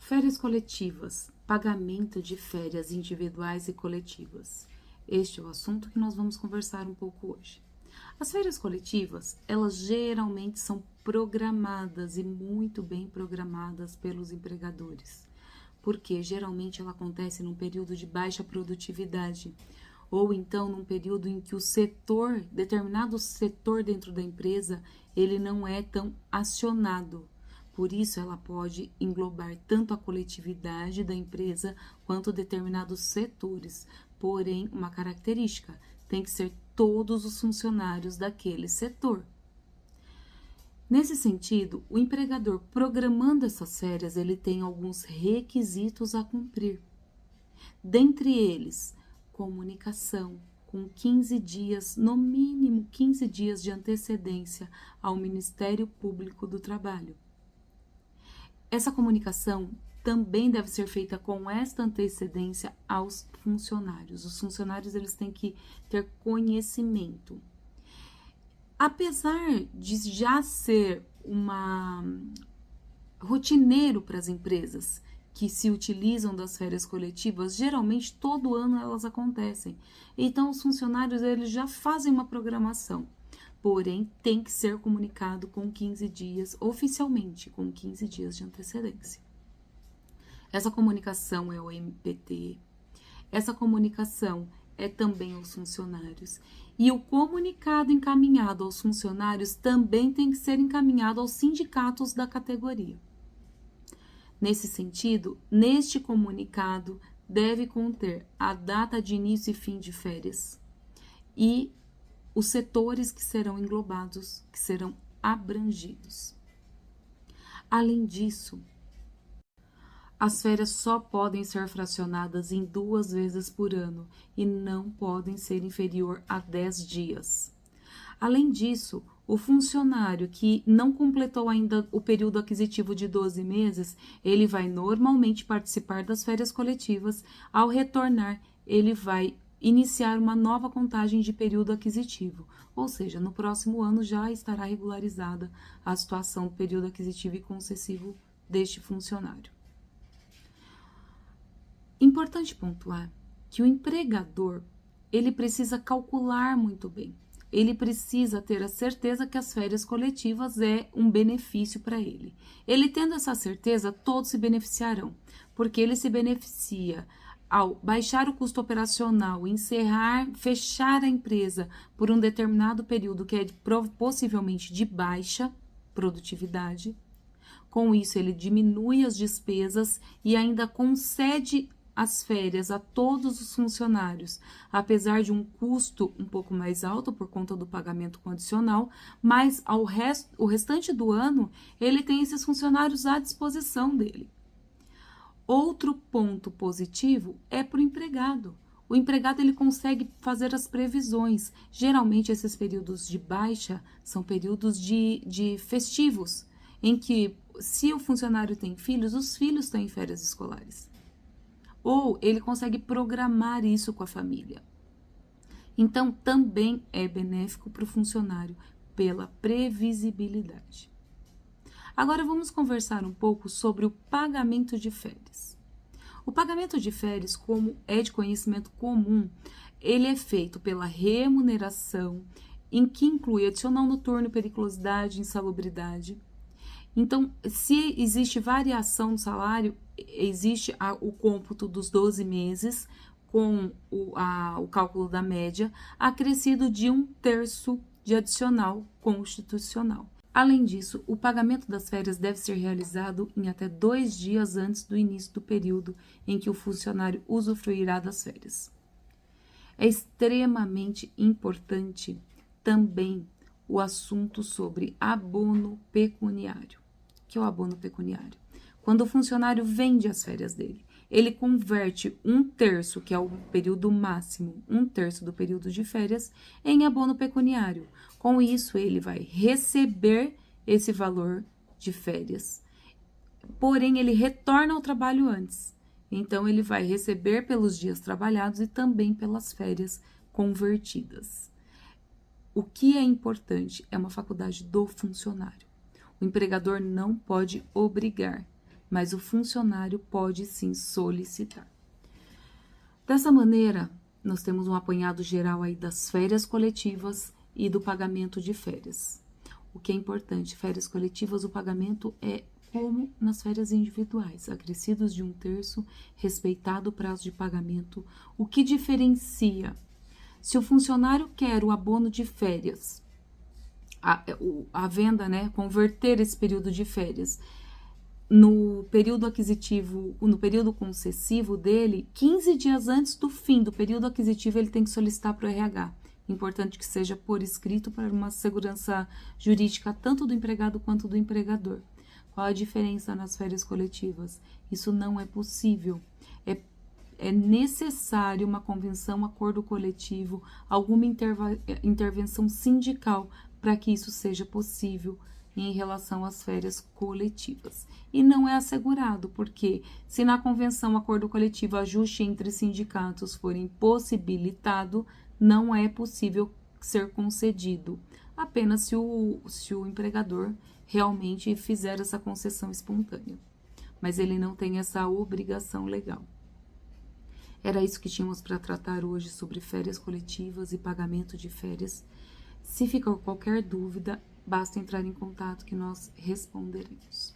Férias coletivas, pagamento de férias individuais e coletivas. Este é o assunto que nós vamos conversar um pouco hoje. As férias coletivas, elas geralmente são programadas e muito bem programadas pelos empregadores, porque geralmente ela acontece num período de baixa produtividade, ou então num período em que o setor, determinado setor dentro da empresa, ele não é tão acionado. Por isso, ela pode englobar tanto a coletividade da empresa quanto determinados setores. Porém, uma característica, tem que ser todos os funcionários daquele setor. Nesse sentido, o empregador programando essas férias, ele tem alguns requisitos a cumprir. Dentre eles, comunicação, com 15 dias, no mínimo 15 dias de antecedência ao Ministério Público do Trabalho. Essa comunicação também deve ser feita com esta antecedência aos funcionários. Os funcionários eles têm que ter conhecimento. Apesar de já ser rotineiro para as empresas que se utilizam das férias coletivas, geralmente todo ano elas acontecem. Então os funcionários eles já fazem uma programação. Porém, tem que ser comunicado com 15 dias, oficialmente, com 15 dias de antecedência. Essa comunicação é o MPT, essa comunicação é também aos funcionários. E o comunicado encaminhado aos funcionários também tem que ser encaminhado aos sindicatos da categoria. Nesse sentido, neste comunicado deve conter a data de início e fim de férias e os setores que serão englobados, que serão abrangidos. Além disso, as férias só podem ser fracionadas em 2 vezes por ano e não podem ser inferior a 10 dias. Além disso, o funcionário que não completou ainda o período aquisitivo de 12 meses, ele vai normalmente participar das férias coletivas. Ao retornar, ele vai iniciar uma nova contagem de período aquisitivo, ou seja, no próximo ano já estará regularizada a situação do período aquisitivo e concessivo deste funcionário. Importante pontuar que o empregador, ele precisa calcular muito bem, ele precisa ter a certeza que as férias coletivas é um benefício para ele. Ele tendo essa certeza, todos se beneficiarão, porque ele se beneficia ao baixar o custo operacional, fechar a empresa por um determinado período que é possivelmente de baixa produtividade. Com isso, ele diminui as despesas e ainda concede as férias a todos os funcionários, apesar de um custo um pouco mais alto por conta do pagamento condicional, mas o restante do ano ele tem esses funcionários à disposição dele. Outro ponto positivo é para o empregado. O empregado ele consegue fazer as previsões. Geralmente esses períodos de baixa são períodos de festivos, em que se o funcionário tem filhos, os filhos têm férias escolares. Ou ele consegue programar isso com a família. Então também é benéfico para o funcionário pela previsibilidade. Agora vamos conversar um pouco sobre o pagamento de férias. O pagamento de férias, como é de conhecimento comum, ele é feito pela remuneração, em que inclui adicional noturno, periculosidade, insalubridade. Então, se existe variação no salário, existe o cômputo dos 12 meses, com o cálculo da média, acrescido de 1/3 de adicional constitucional. Além disso, o pagamento das férias deve ser realizado em até 2 dias antes do início do período em que o funcionário usufruirá das férias. É extremamente importante também o assunto sobre abono pecuniário. O que é o abono pecuniário? Quando o funcionário vende as férias dele, ele converte 1/3, que é o período máximo, 1/3 do período de férias, em abono pecuniário. Com isso, ele vai receber esse valor de férias, porém, ele retorna ao trabalho antes. Então, ele vai receber pelos dias trabalhados e também pelas férias convertidas. O que é importante é uma faculdade do funcionário. O empregador não pode obrigar. mas o funcionário pode sim solicitar. Dessa maneira, nós temos um apanhado geral aí das férias coletivas e do pagamento de férias. O que é importante, férias coletivas, o pagamento é como nas férias individuais, acrescidos de 1/3, respeitado o prazo de pagamento. O que diferencia? Se o funcionário quer o abono de férias, a venda, né, converter esse período de férias no período aquisitivo, no período concessivo dele, 15 dias antes do fim do período aquisitivo, ele tem que solicitar para o RH. Importante que seja por escrito para uma segurança jurídica tanto do empregado quanto do empregador. Qual a diferença nas férias coletivas? Isso não é possível. É necessário uma convenção, acordo coletivo, alguma intervenção sindical para que isso seja possível em relação às férias coletivas. E não é assegurado, porque se na convenção, acordo coletivo, ajuste entre sindicatos for impossibilitado, não é possível ser concedido, apenas se o empregador realmente fizer essa concessão espontânea. Mas ele não tem essa obrigação legal. Era isso que tínhamos para tratar hoje sobre férias coletivas e pagamento de férias. Se ficou qualquer dúvida, basta entrar em contato que nós responderemos.